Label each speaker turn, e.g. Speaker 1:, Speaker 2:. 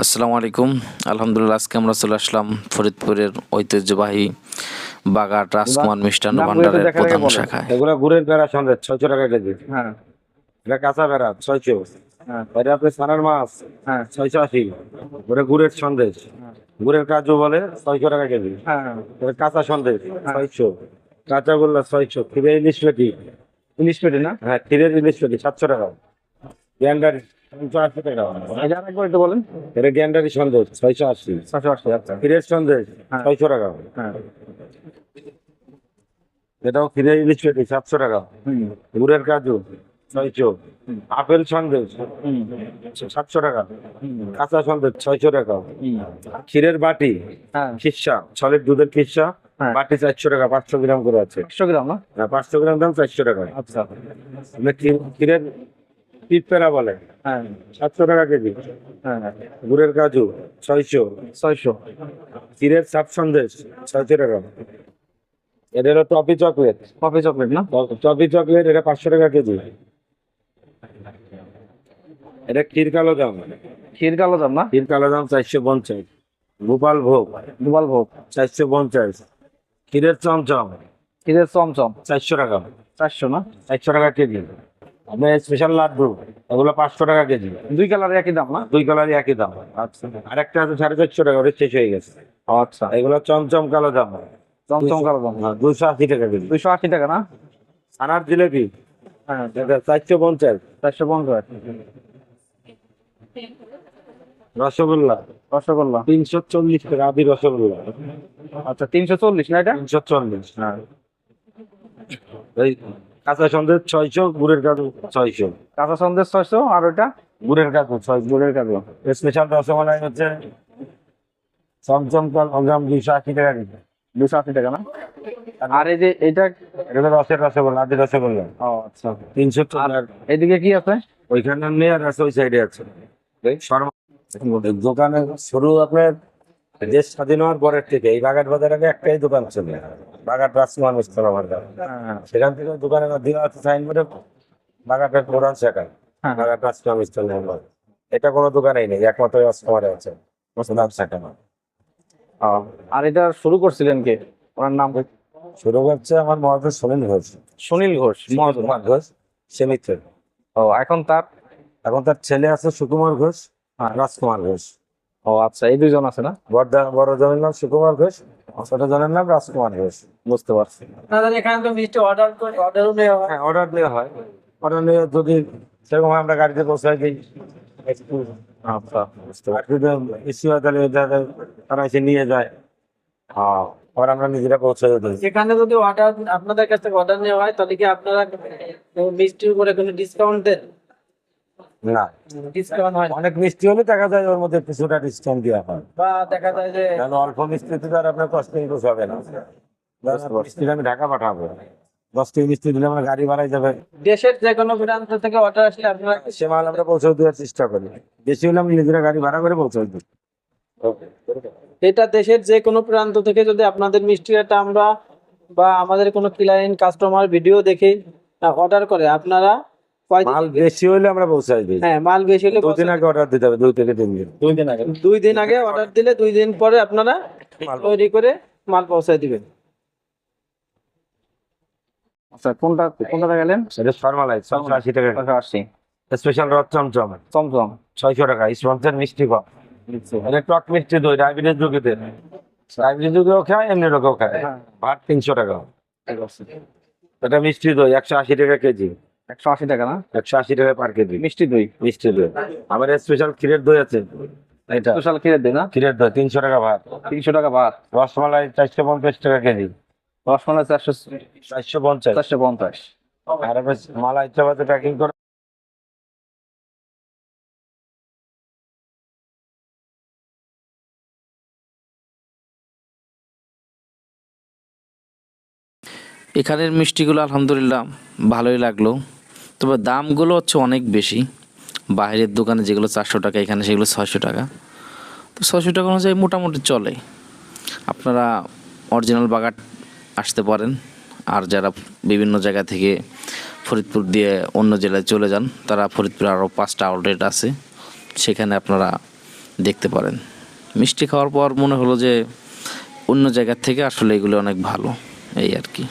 Speaker 1: আসসালামু আলাইকুম। আলহামদুলিল্লাহ, আজকে আমরা চলে আসলাম ফরিদপুরের ঐতিহ্যবাহী বাগাট রাজকুমার মিষ্টান্ন
Speaker 2: নামগুলো একটু
Speaker 1: ভান্ডারের
Speaker 2: দেখার আগে
Speaker 1: প্রধান
Speaker 2: বলেন।
Speaker 1: শাখায়।
Speaker 3: এগুলো গুড়ের পেড়া সন্দেশ 600 টাকা কেজি।
Speaker 2: হ্যাঁ,
Speaker 3: এটা কাঁচা পেড়া 600।
Speaker 2: হ্যাঁ,
Speaker 3: এটা আপনি ছানার মাছ
Speaker 2: হ্যাঁ,
Speaker 3: 680। ওটা গুড়ের সন্দেশ, গুড়ের কাজু বলে 600 টাকা কেজি।
Speaker 2: হ্যাঁ,
Speaker 3: এটা কাঁচা সন্দেশ
Speaker 2: হ্যাঁ।
Speaker 3: 600, কাঁচাগোল্লা 600, ক্ষীরের ইলিশ পেটি।
Speaker 2: ইলিশ পেটি না?
Speaker 3: হ্যাঁ, ক্ষীরের ইলিশ পেটি 700 টাকা। গ্যান্ডারি 580 টাকা।
Speaker 2: এটা আরেকবার একটু বলেন।
Speaker 3: এটা গ্যান্ডারি সন্দেশ 680।
Speaker 2: 780, আচ্ছা।
Speaker 3: ক্ষীরের সন্দেশ
Speaker 2: হ্যাঁ।
Speaker 3: 600 টাকা।
Speaker 2: হ্যাঁ,
Speaker 3: এটাও ক্ষীরের ইলিশ পেটি 700 টাকা।
Speaker 2: হুম,
Speaker 3: গুড়ের কাজু 600। আপেল সন্দেশ
Speaker 2: হুম,
Speaker 3: 700 টাকা।
Speaker 2: হুম,
Speaker 3: কাঁচা সন্দেশ 600 টাকা।
Speaker 2: হুম।
Speaker 3: ক্ষীরের বাটি
Speaker 2: হ্যাঁ,
Speaker 3: খিসা, সলিড দুধের খিসা
Speaker 2: হ্যাঁ।
Speaker 3: বাটি 400 টাকা, 500 গ্রাম করে আছে।
Speaker 2: 100 গ্রাম না?
Speaker 3: 500 গ্রাম দাম 400 টাকা।
Speaker 2: আচ্ছা।
Speaker 3: আপনি ক্ষীরের পিপেরা বলে
Speaker 2: হ্যাঁ,
Speaker 3: 700 টাকা কেজি।
Speaker 2: হ্যাঁ,
Speaker 3: গুড়ের কাজু 600।
Speaker 2: 600।
Speaker 3: ক্ষীরের সাপ সন্দেশ 600 টাকা। এটা হলো টপি চকলেট।
Speaker 2: কফি চকলেট না?
Speaker 3: টপি চকলেট এটা 500 টাকা কেজি। এটা ক্ষীর কালো জাম।
Speaker 2: ক্ষীর কালো জাম না?
Speaker 3: ক্ষীর কালো জাম 450। গোপাল ভোগ
Speaker 2: দুবাল ভোগ।
Speaker 3: 450। ক্ষীরের চমচম
Speaker 2: ক্ষীরের চমচম
Speaker 3: 400 টাকা।
Speaker 2: 400 না?
Speaker 3: 400 টাকা কেজি। আপনার স্পেশাল লাড্ডু এগুলো 500 টাকা কেজি।
Speaker 2: দুই কালার একই দাম না?
Speaker 3: দুই কালারই একই দাম।
Speaker 2: আচ্ছা,
Speaker 3: আরেকটা আছে 450 টাকা, ওটা শেষ হয়ে গেছে।
Speaker 2: আচ্ছা।
Speaker 3: এগুলো চমচম কালো জাম
Speaker 2: চমচম কালো জাম
Speaker 3: 280 টাকা কেজি।
Speaker 2: 280 টাকা না?
Speaker 3: ছানার জিলেপি
Speaker 2: হ্যাঁ,
Speaker 3: এটা 450।
Speaker 2: 450।
Speaker 3: রসগোল্লা
Speaker 2: রসগোল্লা
Speaker 3: 340 টাকা, আদি রসগোল্লা
Speaker 2: আচ্ছা 340 না এটা?
Speaker 3: 340।
Speaker 2: হ্যাঁ।
Speaker 3: এই কাঁচা সন্দেশ 600, গুড়ের কাজু 600।
Speaker 2: কাঁচা সন্দেশ 600 আর ওটা
Speaker 3: গুড়ের কাজু 600।
Speaker 2: গুড়ের কাজু
Speaker 3: স্পেশাল রসমালাই হচ্ছে চমচম কালো জাম 280 টাকা কেজি।
Speaker 2: 280 টাকা না? আর এই যে এটা,
Speaker 3: এটা রসের রসগোল্লা, আদি রসগোল্লা
Speaker 2: ও আচ্ছা।
Speaker 3: 340।
Speaker 2: আর এদিকে কি আছে?
Speaker 3: ওইখানে নেই, আর আছে ওই সাইডে আছে। শর্মা দোকানে শুরু আপনার দেশ স্বাধীন হওয়ার পরের থেকে এই বাগাট বাজার আগে একটাই দোকান ছিল, বাগাট রাজকুমার মিষ্টান্ন ভান্ডার।
Speaker 2: হ্যাঁ,
Speaker 3: সেখান থেকে দোকানে দেওয়া আছে সাইনবোর্ডে বাগাটের প্রধান শাখা
Speaker 2: হ্যাঁ।
Speaker 3: বাগাট রাজকুমার মিষ্টান্ন ভান্ডার। এটা কোনো দোকানেই নেই, একমাত্র রাজকুমারে আছে প্রধান শাখা।
Speaker 2: ও, আর এটা শুরু করছিলেন কে? ওনার নাম
Speaker 3: শুরু করছে আমার মহাদেব সুনীল ঘোষ।
Speaker 2: সুনীল ঘোষ মহাজন।
Speaker 3: সুকুমার ঘোষ সে মিত্র।
Speaker 2: ও, এখন তার,
Speaker 3: এখন তার ছেলে আছে সুকুমার ঘোষ,
Speaker 2: হ্যাঁ।
Speaker 3: রাজকুমার ঘোষ।
Speaker 2: ও আচ্ছা, এই দুইজন আছে না?
Speaker 3: বড় জনের নাম সুকুমার ঘোষ, ছোট জনের নাম রাজকুমার ঘোষ।
Speaker 2: বুঝতে পারছি।
Speaker 4: আপনাদের এখানে তো মিষ্টি অর্ডারও নেওয়া হয়।
Speaker 3: হ্যাঁ, অর্ডার দেওয়া হয়। অর্ডার নিয়ে যদি সেরকম হয় আমরা গাড়িতে পৌঁছাই দিই।
Speaker 2: আচ্ছা, বুঝতে
Speaker 3: আর
Speaker 2: পারছি।
Speaker 3: যদি ইস্যু হয় তাহলে তারা এসে নিয়ে যায়। হ্যাঁ, আবার আমরা নিজেরা পৌঁছে দিই।
Speaker 4: এখানে যদি অর্ডার আপনাদের কাছ থেকে অর্ডার নেওয়া হয় তাহলে কি আপনারা মিষ্টির উপরে কোনো ডিসকাউন্ট দেন?
Speaker 3: না,
Speaker 4: ডিসকাউন্ট হয় না?
Speaker 3: অনেক মিষ্টি হলে দেখা যায় ওর মধ্যে কিছুটা ডিসকাউন্ট দেওয়া হয়।
Speaker 4: বা দেখা যায় যে
Speaker 3: কারণ অল্প মিষ্টিতে তো আর আপনার কষ্ট ইউজ হবে না। মিষ্টিটা আমি ঢাকা পাঠাবো, 10 কেজি মিষ্টি দিলে আমার গাড়ি ভাড়াই যাবে।
Speaker 4: দেশের যে কোনো প্রান্ত থেকে অর্ডার আসলে আপনারা
Speaker 3: সে মাল আমরা পৌঁছে দেওয়ার চেষ্টা করি। বেশি হলে আমি নিজেরা গাড়ি ভাড়া করে পৌঁছে দিই।
Speaker 4: এটা দেশের যে কোনো প্রান্ত থেকে যদি আপনাদের মিষ্টিটা আমরা বা আমাদের কোনো ক্লায়েন্ট কাস্টমার ভিডিও দেখে অর্ডার করে আপনারা কয়দিন
Speaker 3: মাল বেশি হলে আমরা পৌঁছাই দিই।
Speaker 4: হ্যাঁ, মাল বেশি হলে
Speaker 3: 2 দিন আগে অর্ডার দিতে হবে, 2 থেকে 3 দিন।
Speaker 2: 2 দিন আগে।
Speaker 4: 2 দিন আগে অর্ডার দিলে 2 দিন পরে আপনারা
Speaker 3: মাল
Speaker 4: তৈরি করে মাল পৌঁছায় দিবেন।
Speaker 2: আচ্ছা, কোনটা গেলেন?
Speaker 3: এটা ফর্মালাইজ 80 টাকা।
Speaker 2: 180।
Speaker 3: স্পেশাল রদ চমচম
Speaker 2: চমচম
Speaker 3: 600 টাকা। স্পন্সর মিষ্টি কম। এটা টক মিষ্টি দই ডায়াবেটিস রোগীদের, ডায়াবেটিস রোগীও খায়, এমনি লোকেও খায়।
Speaker 2: হ্যাঁ।
Speaker 3: ভাত 300 টাকা।
Speaker 2: ঠিক আছে।
Speaker 3: এটা মিষ্টি দই 180 টাকা কেজি।
Speaker 2: 180 টাকা না?
Speaker 3: 180 টাকা পার কেজি
Speaker 2: মিষ্টি দই।
Speaker 3: মিষ্টি দই। আবার স্পেশাল ক্ষীরের দই আছে, এটা
Speaker 2: স্পেশাল ক্ষীরের দই না?
Speaker 3: ক্ষীরের দই 300 টাকা ভাত।
Speaker 2: 300 টাকা ভাত।
Speaker 3: রসমালাই 450 টাকা কেজি।
Speaker 2: রসমালাই 450।
Speaker 3: 450। আর আবার মালাই চাপাতে প্যাকিং করে।
Speaker 1: এখানের মিষ্টিগুলো আলহামদুলিল্লাহ ভালোই লাগলো, তবে দামগুলো হচ্ছে অনেক বেশি। বাইরের দোকানে যেগুলো 400 টাকা, এখানে সেগুলো 600 টাকা। তো 600 টাকা অনুযায়ী মোটামুটি চলে। আপনারা অরিজিনাল বাগাট আসতে পারেন। আর যারা বিভিন্ন জায়গা থেকে ফরিদপুর দিয়ে অন্য জেলায় চলে যান, তারা ফরিদপুরে আরও 5টা আউটলেট আছে, সেখানে আপনারা দেখতে পারেন। মিষ্টি খাওয়ার পর মনে হলো যে অন্য জায়গার থেকে আসলে এগুলো অনেক ভালো, এই আর কি।